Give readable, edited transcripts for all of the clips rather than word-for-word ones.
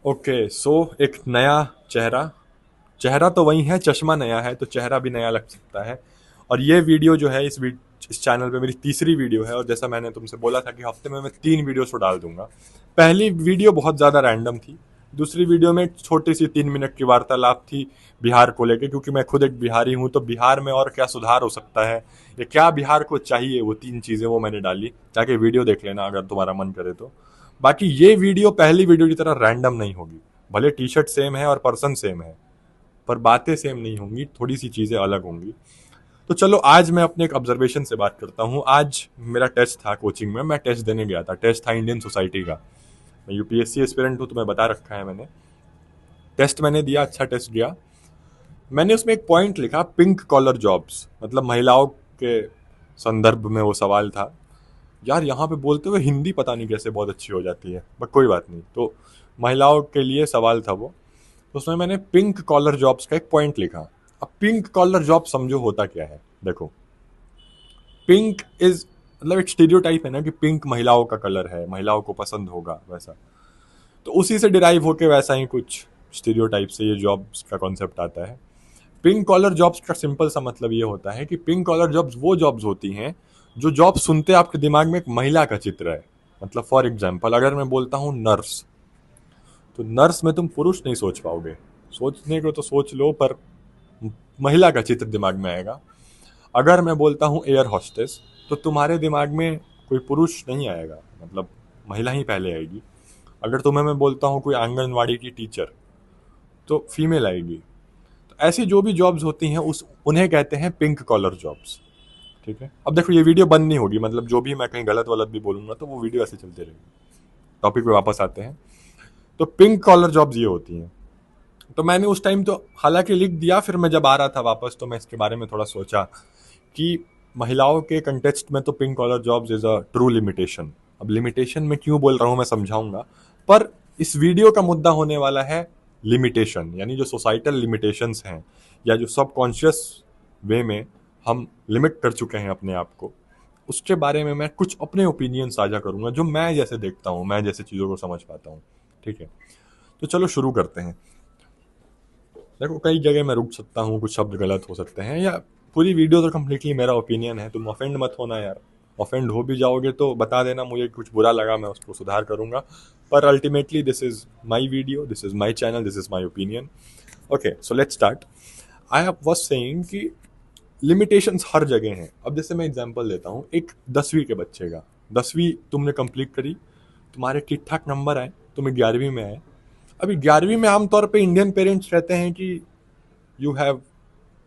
Okay so एक नया चेहरा। चेहरा तो वही है, चश्मा नया है तो चेहरा भी नया लग सकता है। और ये वीडियो जो है इस चैनल पे मेरी तीसरी वीडियो है, और जैसा मैंने तुमसे बोला था कि हफ्ते में मैं 3 वीडियोस तो डाल दूंगा। पहली वीडियो बहुत ज़्यादा रैंडम थी। दूसरी वीडियो में एक छोटी सी 3 मिनट की वार्तालाप थी बिहार को लेके, क्योंकि मैं खुद एक बिहारी हूँ, तो बिहार में और क्या सुधार हो सकता है या क्या बिहार को चाहिए, वो 3 चीज़ें वो मैंने डाली। जाके वीडियो देख लेना अगर तुम्हारा मन करे तो। बाकी ये वीडियो पहली वीडियो की तरह रैंडम नहीं होगी। भले टी शर्ट सेम है और पर्सन सेम है, पर बातें सेम नहीं होंगी, थोड़ी सी चीज़ें अलग होंगी। तो चलो आज मैं अपने एक ऑब्जर्वेशन से बात करता हूँ। आज मेरा टेस्ट था कोचिंग में, मैं टेस्ट देने गया था। टेस्ट था इंडियन सोसाइटी का। मैं यूपीएससी एस्पिरेंट हूँ, तुम्हें बता रखा है मैंने। टेस्ट मैंने दिया, अच्छा टेस्ट दिया। मैंने उसमें एक पॉइंट लिखा, पिंक कॉलर जॉब्स, मतलब महिलाओं के संदर्भ में वो सवाल था। यार यहाँ पे बोलते हुए हिंदी पता नहीं कैसे बहुत अच्छी हो जाती है, बट कोई बात नहीं। तो महिलाओं के लिए सवाल था वो। तो उसमें मैंने पिंक कॉलर जॉब्स का एक पॉइंट लिखा। अब पिंक कॉलर जॉब समझो होता क्या है। देखो, पिंक इज मतलब एक स्टीरियोटाइप है ना कि पिंक महिलाओं का कलर है, महिलाओं को पसंद होगा वैसा। तो उसी से डिराइव होके वैसा ही कुछ स्टीरियोटाइप से ये जॉब्स का कॉन्सेप्ट आता है। पिंक कॉलर जॉब्स का सिंपल सा मतलब ये होता है कि पिंक कॉलर जॉब्स वो जॉब्स होती हैं जो जॉब सुनते आपके दिमाग में एक महिला का चित्र है। मतलब फॉर एग्जाम्पल अगर मैं बोलता हूँ नर्स, तो नर्स में तुम पुरुष नहीं सोच पाओगे। सोचने को तो सोच लो, पर महिला का चित्र दिमाग में आएगा। अगर मैं बोलता हूँ एयर हॉस्टेस, तो तुम्हारे दिमाग में कोई पुरुष नहीं आएगा, मतलब महिला ही पहले आएगी। अगर तुम्हें मैं बोलता हूँ कोई आंगनवाड़ी की टीचर, तो फीमेल आएगी। तो ऐसी जो भी जॉब्स होती हैं उस उन्हें कहते हैं पिंक कॉलर जॉब्स। ठीक है, अब देखो ये वीडियो बंद नहीं होगी, मतलब जो भी मैं कहीं गलत वलत भी बोलूंगा तो वो वीडियो ऐसे चलते रहेगी। टॉपिक पे वापस आते हैं। तो पिंक कॉलर जॉब्स ये होती हैं। तो मैंने उस टाइम तो हालांकि लिख दिया, फिर मैं जब आ रहा था वापस तो मैं इसके बारे में थोड़ा सोचा कि महिलाओं के कंटेक्स्ट में तो pink collar jobs is a true limitation. अब लिमिटेशन में क्यों बोल रहा हूं मैं समझाऊंगा, पर इस वीडियो का मुद्दा होने वाला है लिमिटेशन, यानी जो सोसाइटल लिमिटेशंस हैं या जो सबकॉन्शियस वे में हम लिमिट कर चुके हैं अपने आप को, उसके बारे में मैं कुछ अपने ओपिनियन साझा करूंगा जो मैं जैसे देखता हूं, मैं जैसे चीज़ों को समझ पाता हूं। ठीक है, तो चलो शुरू करते हैं। देखो कई जगह मैं रुक सकता हूँ, कुछ शब्द गलत हो सकते हैं, या पूरी वीडियो तो कम्प्लीटली मेरा ओपिनियन है। तुम ऑफेंड मत होना यार। ऑफेंड हो भी जाओगे तो बता देना, मुझे कुछ बुरा लगा मैं उसको सुधार करूंगा। पर ultimately this is my video, this is my channel, this is my opinion. Okay so let's start. I was saying कि लिमिटेशंस हर जगह हैं। अब जैसे मैं एग्जांपल देता हूँ एक 10वीं के बच्चे का। 10वीं तुमने कंप्लीट करी, तुम्हारे ठीक ठाक नंबर आए, तुम्हें 11वीं में आए। अभी 11वीं में आमतौर पे इंडियन पेरेंट्स कहते हैं कि यू हैव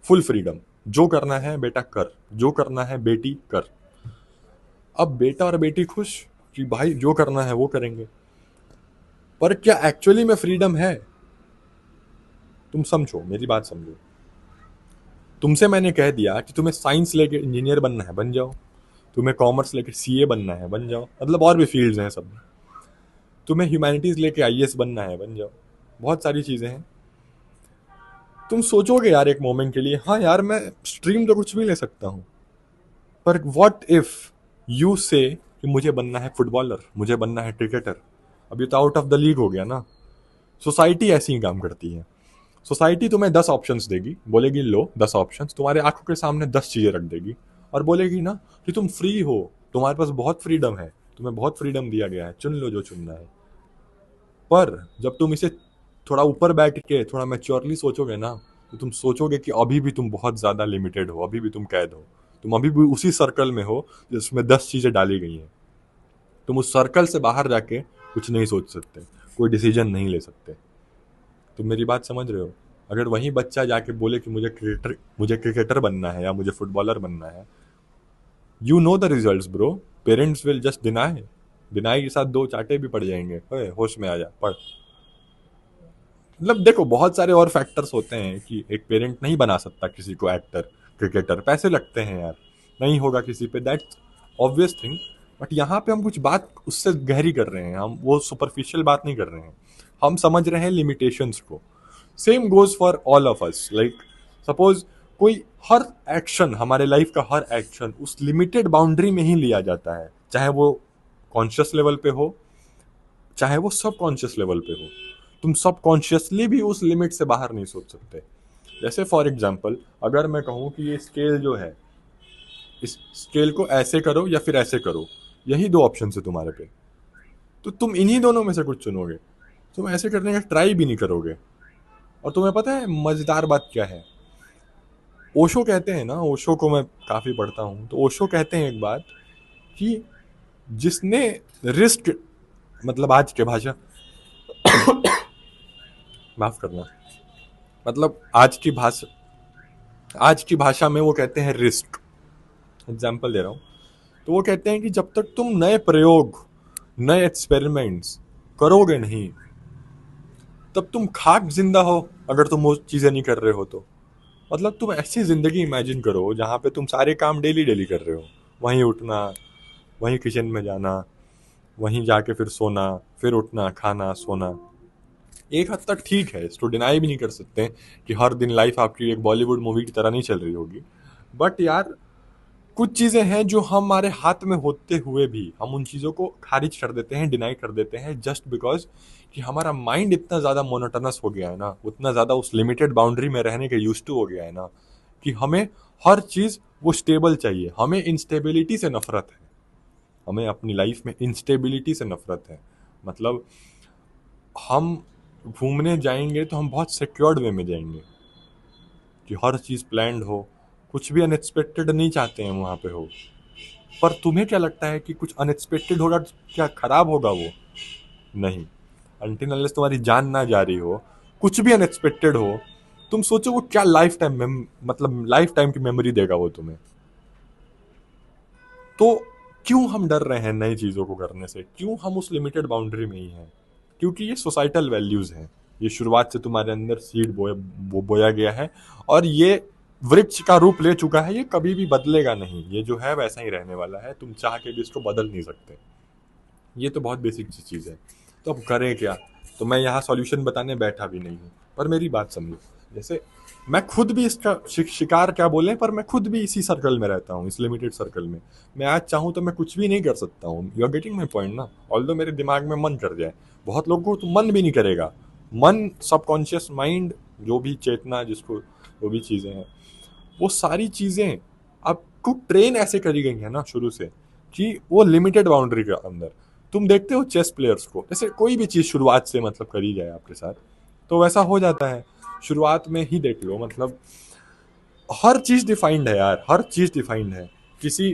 फुल फ्रीडम, जो करना है बेटा कर, जो करना है बेटी कर। अब बेटा और बेटी खुश कि भाई जो करना है वो करेंगे, पर क्या एक्चुअली में फ्रीडम है? तुम समझो, मेरी बात समझो। तुमसे मैंने कह दिया कि तुम्हें साइंस लेके इंजीनियर बनना है, बन जाओ। तुम्हें कॉमर्स लेके सीए बनना है, बन जाओ। मतलब और भी फील्ड्स हैं सब। तुम्हें ह्यूमैनिटीज लेके आईएएस बनना है, बन जाओ। बहुत सारी चीजें हैं। तुम सोचोगे यार एक मोमेंट के लिए, हाँ यार मैं स्ट्रीम तो कुछ भी ले सकता हूँ, पर व्हाट इफ यू से कि मुझे बनना है फुटबॉलर, मुझे बनना है क्रिकेटर। अब ये तो आउट ऑफ द लीग हो गया ना। सोसाइटी ऐसी ही काम करती है। सोसाइटी तुम्हें 10 ऑप्शंस देगी, बोलेगी लो 10 ऑप्शंस, तुम्हारे आंखों के सामने 10 चीजें रख देगी और बोलेगी ना कि तुम फ्री हो, तुम्हारे पास बहुत फ्रीडम है, तुम्हें बहुत फ्रीडम दिया गया है, चुन लो जो चुनना है। पर जब तुम इसे थोड़ा ऊपर बैठ के थोड़ा मैच्योरली सोचोगे ना, तो तुम सोचोगे कि अभी भी तुम बहुत ज्यादा लिमिटेड हो, अभी भी तुम कैद हो। तुम अभी भी उसी सर्कल में हो जिसमें 10 चीजें डाली गई हैं। तुम उस सर्कल से बाहर जाके कुछ नहीं सोच सकते, कोई डिसीजन नहीं ले सकते। तुम मेरी बात समझ रहे हो? अगर वही बच्चा जाके बोले कि मुझे क्रिकेटर बनना है या मुझे फुटबॉलर बनना है, you know the results bro. Parents will just deny. Deny के साथ दो चाटे भी पड़ जाएंगे, ओए होश में आ जा, पढ़। मतलब देखो बहुत सारे और फैक्टर्स होते हैं कि एक पेरेंट नहीं बना सकता किसी को एक्टर, क्रिकेटर, पैसे लगते हैं यार, नहीं होगा किसी पे, दैट्स ऑब्वियस थिंग। बट यहाँ पे हम कुछ बात उससे गहरी कर रहे हैं, हम वो सुपरफिशियल बात नहीं कर रहे हैं। हम समझ रहे हैं लिमिटेशंस को। Same goes for all of us. Like suppose कोई हर एक्शन, हमारे लाइफ का हर एक्शन उस लिमिटेड बाउंड्री में ही लिया जाता है, चाहे वो कॉन्शियस लेवल पे हो, चाहे वो सब कॉन्शियस लेवल पे हो। तुम सबकॉन्शियसली भी उस लिमिट से बाहर नहीं सोच सकते। जैसे फॉर एग्जाम्पल अगर मैं कहूँ कि ये स्केल जो है, इस स्केल को ऐसे करो या फिर ऐसे करो, यही दो ऑप्शन है तुम्हारे पे, तो तुम इन्हीं दोनों में से कुछ चुनोगे। तुम ऐसे करने का ट्राई भी नहीं करोगे। और तुम्हें पता है मजेदार बात क्या है? ओशो कहते हैं ना, ओशो को मैं काफी पढ़ता हूँ, तो ओशो कहते हैं एक बात कि जिसने रिस्क, मतलब आज के भाषा माफ करना, मतलब आज की भाषा में वो कहते हैं रिस्क। एग्जाम्पल दे रहा हूँ, तो वो कहते हैं कि जब तक तुम नए प्रयोग, नए एक्सपेरिमेंट्स करोगे नहीं, तब तुम खाक जिंदा हो। अगर तुम वो चीजें नहीं कर रहे हो तो मतलब तुम ऐसी जिंदगी इमेजिन करो जहाँ पे तुम सारे काम डेली डेली कर रहे हो, वहीं उठना, वहीं किचन में जाना, वहीं जाके फिर सोना, फिर उठना, खाना, सोना। एक हद तक ठीक है, इसको डिनाई भी नहीं कर सकते कि हर दिन लाइफ आपकी एक बॉलीवुड मूवी की तरह नहीं चल रही होगी। बट यार कुछ चीज़ें हैं जो हमारे हाथ में होते हुए भी हम उन चीज़ों को खारिज कर देते हैं, डिनाई कर देते हैं, जस्ट बिकॉज कि हमारा माइंड इतना ज़्यादा मोनोटनस हो गया है ना, उतना ज़्यादा उस लिमिटेड बाउंड्री में रहने के यूज्ड टू हो गया है ना, कि हमें हर चीज़ वो स्टेबल चाहिए। हमें इंस्टेबिलिटी से नफरत है, हमें अपनी लाइफ में इंस्टेबिलिटी से नफरत है। मतलब हम घूमने जाएंगे तो हम बहुत सिक्योर्ड वे में जाएंगे कि हर चीज़ प्लान्ड हो, कुछ भी अनएक्सपेक्टेड नहीं चाहते हैं वहाँ पे हो। पर तुम्हें क्या लगता है कि कुछ अनएक्सपेक्टेड होगा, क्या खराब होगा वो? नहीं। अनटिल अनलेस तुम्हारी जान ना जा रही हो, कुछ भी अनएक्सपेक्टेड हो, तुम सोचो वो क्या लाइफ टाइम मतलब लाइफ टाइम की मेमोरी देगा वो तुम्हें। तो क्यों हम डर रहे हैं नई चीज़ों को करने से? क्यों हम उस लिमिटेड बाउंड्री में ही हैं? क्योंकि ये सोसाइटल वैल्यूज़ हैं। ये शुरुआत से तुम्हारे अंदर सीड बोया गया है, और ये वृक्ष का रूप ले चुका है। ये कभी भी बदलेगा नहीं, ये जो है वैसा ही रहने वाला है। तुम चाह के भी इसको बदल नहीं सकते। ये तो बहुत बेसिक सी चीज़ है। तो अब करें क्या? तो मैं यहाँ सॉल्यूशन बताने बैठा भी नहीं हूँ, पर मेरी बात समझो। जैसे मैं खुद भी इसका शिकार क्या बोले, पर मैं खुद भी इसी सर्कल में रहता हूँ, इस लिमिटेड सर्कल में। मैं आज चाहूँ तो मैं कुछ भी नहीं कर सकता हूँ। You are getting my point ना? ऑल्दो मेरे दिमाग में मन कर जाए, बहुत लोगों को तो मन भी नहीं करेगा। मन, सबकॉन्शियस माइंड, जो भी चेतना जिसको, जो भी चीज़ें हैं, वो सारी चीज़ें आपको ट्रेन ऐसे करी गई है ना शुरू से, कि वो लिमिटेड बाउंड्री के अंदर। तुम देखते हो चेस प्लेयर्स को, जैसे कोई भी चीज़ शुरुआत से मतलब करी जाए आपके साथ, तो वैसा हो जाता है। शुरुआत में ही देख लो, मतलब हर चीज़ डिफाइंड है यार, हर चीज़ डिफाइंड है। किसी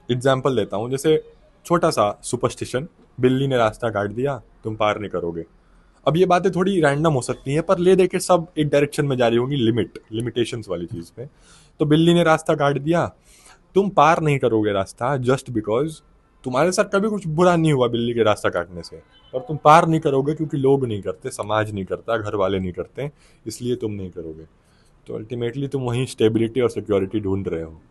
एग्जाम्पल देता हूँ, जैसे छोटा सा सुपरस्टिशन, बिल्ली ने रास्ता काट दिया, तुम पार नहीं करोगे। अब ये बातें थोड़ी रैंडम हो सकती हैं, पर ले दे के सब एक डायरेक्शन में जा रही होंगी, लिमिटेशंस वाली चीज़ पे। तो बिल्ली ने रास्ता काट दिया, तुम पार नहीं करोगे रास्ता, जस्ट बिकॉज तुम्हारे साथ कभी कुछ बुरा नहीं हुआ बिल्ली के रास्ता काटने से। और तुम पार नहीं करोगे क्योंकि लोग नहीं करते, समाज नहीं करता, घर वाले नहीं करते, इसलिए तुम नहीं करोगे। तो अल्टीमेटली तुम वहीं स्टेबिलिटी और सिक्योरिटी ढूंढ रहे हो।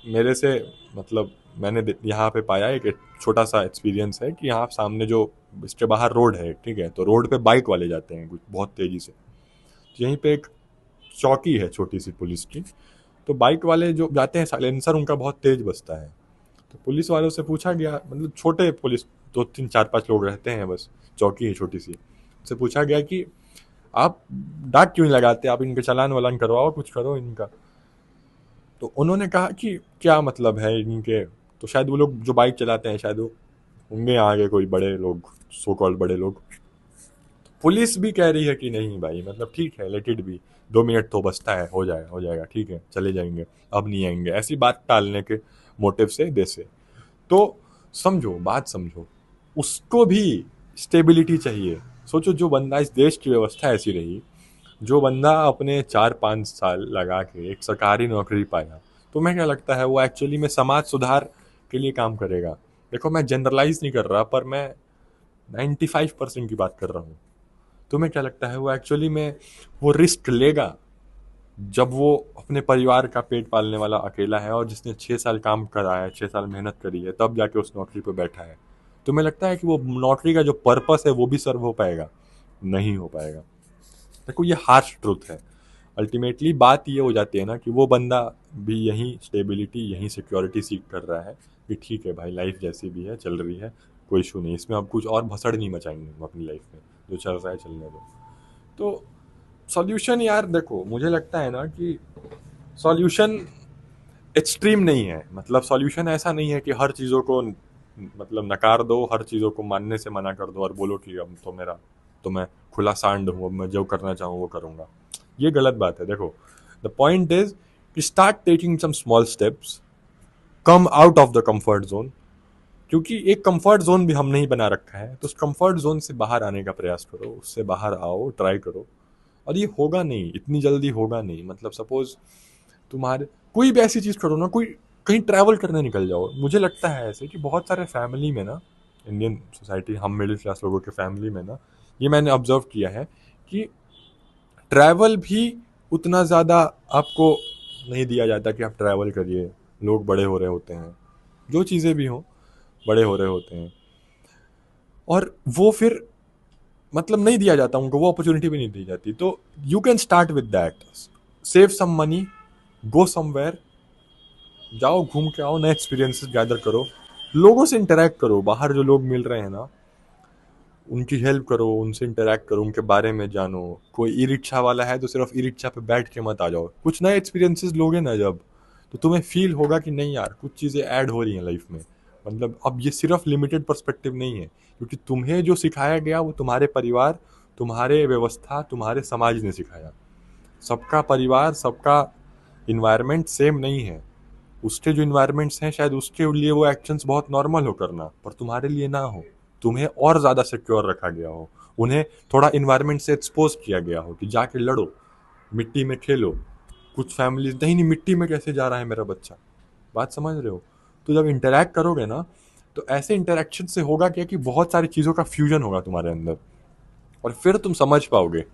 मेरे से, मतलब मैंने यहाँ पे पाया एक छोटा सा एक्सपीरियंस है कि यहाँ सामने जो इसके बाहर रोड है, ठीक है, तो रोड पे बाइक वाले जाते हैं कुछ बहुत तेजी से। तो यहीं पे एक चौकी है छोटी सी पुलिस की, तो बाइक वाले जो जाते हैं साइलेंसर उनका बहुत तेज बजता है। तो पुलिस वालों से पूछा गया, मतलब छोटे पुलिस, 2 3 4 5 लोग रहते हैं बस, चौकी है छोटी सी। उससे पूछा गया कि आप डाक क्यों नहीं लगाते, आप इनके चालान वालान करवाओ, कुछ करो इनका। तो उन्होंने कहा कि क्या मतलब है इनके, तो शायद वो लोग जो बाइक चलाते हैं शायद वो होंगे आगे कोई बड़े लोग, सो कॉल्ड बड़े लोग। पुलिस भी कह रही है कि नहीं भाई, मतलब ठीक है, लेट इट बी, 2 मिनट तो बचता है, हो जाएगा, ठीक है, चले जाएंगे, अब नहीं आएंगे, ऐसी बात टालने के मोटिव से देसे। तो समझो, बात समझो, उसको भी स्टेबिलिटी चाहिए। सोचो, जो बंदा, इस देश की व्यवस्था ऐसी रही, जो बंदा अपने 4 5 साल लगा के एक सरकारी नौकरी पाया, तो मैं क्या लगता है वो एक्चुअली में समाज सुधार के लिए काम करेगा? देखो मैं जनरलाइज नहीं कर रहा, पर मैं 95% की बात कर रहा हूँ। तुम्हें क्या लगता है वो एक्चुअली में वो रिस्क लेगा जब वो अपने परिवार का पेट पालने वाला अकेला है, और जिसने 6 साल काम करा है, 6 साल मेहनत करी है, तब जाके उस नौकरी पर बैठा है? तुम्हें लगता है कि वो नौकरी का जो पर्पस है वो भी सर्व हो पाएगा? नहीं हो पाएगा। देखो ये हार्श ट्रूथ है। अल्टीमेटली बात ये हो जाती है ना कि वो बंदा भी यहीं स्टेबिलिटी, यहीं सिक्योरिटी सीख कर रहा है कि ठीक है भाई, लाइफ जैसी भी है चल रही है, कोई इशू नहीं, इसमें अब कुछ और भसड़ नहीं मचाएंगे हम अपनी लाइफ में, जो चल रहा है चलने दो। तो सॉल्यूशन यार देखो, मुझे लगता है ना कि सॉल्यूशन एक्सट्रीम नहीं है, मतलब सॉल्यूशन ऐसा नहीं है कि हर चीज़ों को मतलब नकार दो, हर चीज़ों को मानने से मना कर दो और बोलो कि अब तो मैं खुला सांड हूँ, अब मैं जो करना चाहूँ वो करूँगा। ये गलत बात है। देखो, द पॉइंट इज कि start taking some small steps, come out of the comfort zone, क्योंकि एक कंफर्ट जोन भी हम नहीं बना रखा है, तो उस कंफर्ट जोन से बाहर आने का प्रयास करो, उससे बाहर आओ, ट्राई करो। और ये होगा नहीं, इतनी जल्दी होगा नहीं। मतलब सपोज तुम्हारे कोई भी ऐसी चीज़ करो ना, कोई कहीं ट्रैवल करने निकल जाओ। मुझे लगता है ऐसे कि बहुत सारे फैमिली में ना, इंडियन सोसाइटी, हम मिडिल क्लास लोगों के फैमिली में ना, ये मैंने ऑब्जर्व किया है कि ट्रैवल भी उतना ज़्यादा आपको नहीं दिया जाता कि आप ट्रैवल करिए। लोग बड़े हो रहे होते हैं, जो चीज़ें भी हों, बड़े हो रहे होते हैं, और वो फिर मतलब नहीं दिया जाता उनको, वो अपॉर्चुनिटी भी नहीं दी जाती। तो you can start with that, save some money, go somewhere, जाओ घूम के आओ, नए एक्सपीरियंसेस गैदर करो, लोगों से इंटरेक्ट करो, बाहर जो लोग मिल रहे हैं ना उनकी हेल्प करो, उनसे इंटरेक्ट करो, उनके बारे में जानो। कोई ई रिक्शा वाला है तो सिर्फ ई रिक्शा पे बैठ के मत आ जाओ, कुछ नए एक्सपीरियंसेस लोगे ना जब, तो तुम्हें फील होगा कि नहीं यार कुछ चीज़ें ऐड हो रही हैं लाइफ में। मतलब अब ये सिर्फ लिमिटेड पर्सपेक्टिव नहीं है, क्योंकि तुम्हें जो सिखाया गया वो तुम्हारे परिवार, तुम्हारे व्यवस्था, तुम्हारे समाज ने सिखाया। सबका परिवार, सबका इन्वायरमेंट सेम नहीं है। उसके जो इन्वायरमेंट्स हैं शायद उसके लिए वो एक्शंस बहुत नॉर्मल हो करना, पर तुम्हारे लिए ना हो, तुम्हें और ज़्यादा सिक्योर रखा गया हो, उन्हें थोड़ा इन्वायरमेंट से एक्सपोज किया गया हो कि जाके लड़ो, मिट्टी में खेलो। कुछ फैमिलीज नहीं नहीं, मिट्टी में कैसे जा रहा है मेरा बच्चा, बात समझ रहे हो। तो जब इंटरेक्ट करोगे ना, तो ऐसे इंटरेक्शन से होगा क्या कि बहुत सारी चीज़ों का फ्यूजन होगा तुम्हारे अंदर, और फिर तुम समझ पाओगे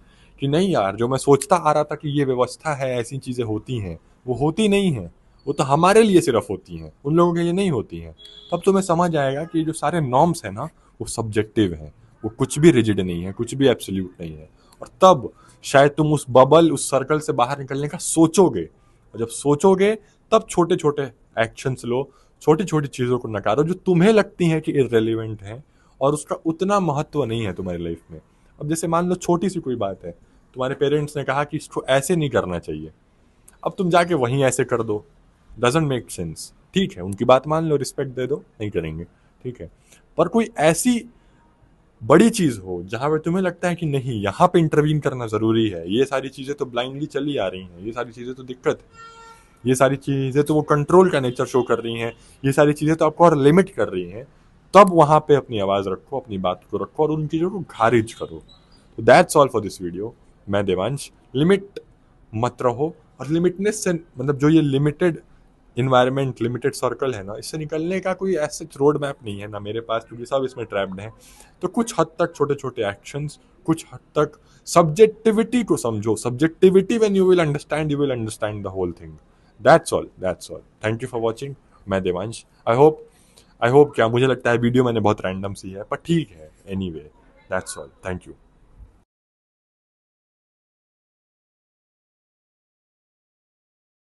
कि नहीं यार, जो मैं सोचता आ रहा था कि ये व्यवस्था है, ऐसी चीज़ें होती हैं, वो होती नहीं है। वो तो हमारे लिए सिर्फ होती हैं, उन लोगों के लिए नहीं होती हैं। तब तुम्हें समझ आएगा कि जो सारे नॉर्म्स हैं ना, वो सब्जेक्टिव हैं, वो कुछ भी रिजिड नहीं है, कुछ भी एब्सोल्यूट नहीं है। और तब शायद तुम उस बबल, उस सर्कल से बाहर निकलने का सोचोगे, और जब सोचोगे तब छोटे छोटे एक्शंस लो, छोटी छोटी चीज़ों को नकारो जो तुम्हें लगती हैं कि इररेलेवेंट हैं और उसका उतना महत्व नहीं है तुम्हारी लाइफ में। अब जैसे मान लो छोटी सी कोई बात है, तुम्हारे पेरेंट्स ने कहा कि इसको ऐसे नहीं करना चाहिए, अब तुम जाके वहीं ऐसे कर दो, डजेंट मेक सेंस। ठीक है, उनकी बात मान लो, रिस्पेक्ट दे दो, नहीं करेंगे, ठीक है। पर कोई ऐसी बड़ी चीज हो जहां पे तुम्हें लगता है कि नहीं, यहाँ पे इंटरवीन करना जरूरी है, ये सारी चीजें तो ब्लाइंडली चली आ रही हैं, ये सारी चीजें तो दिक्कत है, ये सारी चीजें तो वो कंट्रोल का नेचर शो कर रही हैं, ये सारी चीजें तो आपको और लिमिट कर रही हैं, तब वहां पे अपनी आवाज रखो, अपनी बात को रखो और उन चीजों को खारिज करो। तो that's all for this video. मैं देवांश, लिमिट मत रहो, और लिमिटनेस से मतलब जो ये लिमिटेड इन्वायरमेंट, लिमिटेड सर्कल है ना, इससे निकलने का कोई ऐसा रोड मैप नहीं है ना मेरे पास, क्योंकि सब इसमें ट्रैप्ड हैं। तो कुछ हद तक छोटे छोटे एक्शंस, कुछ हद तक सब्जेक्टिविटी को समझो, subjectivity when you will understand the whole thing. That's all, that's all. Thank you for watching. मैं देवांश। आई होप क्या, मुझे लगता है वीडियो मैंने बहुत रैंडम सी है, पर ठीक है, anyway that's all. Thank you.